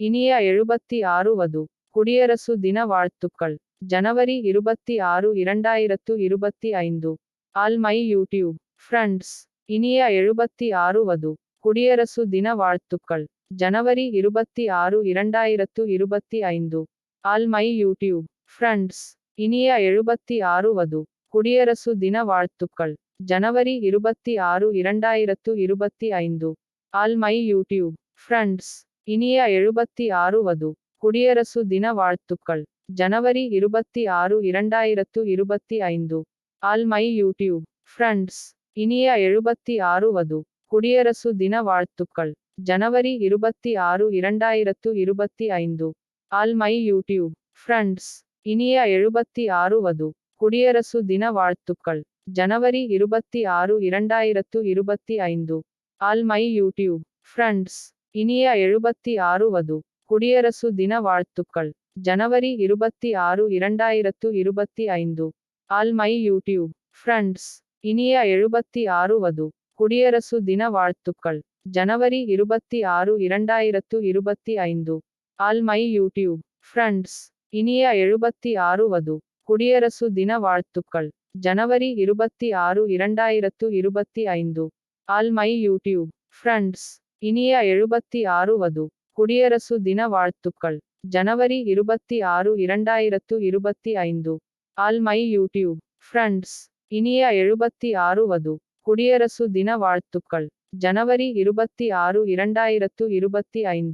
இனிய 76 வது குடியரசு தின வாழ்த்துக்கள். ஜனவரி 26 2025. All my YouTube friends. இனிய 76 வது குடியரசு தின வாழ்த்துக்கள். ஜனவரி 26 2025. All my YouTube friends. இனிய 76 வது குடியரசு தின வாழ்த்துக்கள். ஜனவரி 26 2025. All my YouTube friends. இனிய 76 வது குடியரசு தின வாழ்த்துக்கள். ஜனவரி 26 2025. All my YouTube friends. இனிய 76 வது குடியரசு தின வாழ்த்துக்கள். ஜனவரி 26 2025. All my YouTube friends. இனிய 76 வது குடியரசு தின வாழ்த்துக்கள். ஜனவரி 26 2025. All my YouTube friends. இனிய 76 வது குடியரசு தின வாழ்த்துக்கள். ஜனவரி 26 2025. All my YouTube friends. இனிய 76 வது குடியரசு தின வாழ்த்துக்கள். ஜனவரி 26 2025. All my YouTube friends. இனிய 76 வது குடியரசு தின வாழ்த்துக்கள். ஜனவரி 26 2025. All my YouTube friends. இனிய 76 வது குடியரசு தின வாழ்த்துக்கள். ஜனவரி 26 2025. All my YouTube friends. இனிய 76 வது குடியரசு தின வாழ்த்துக்கள். ஜனவரி 26 2025.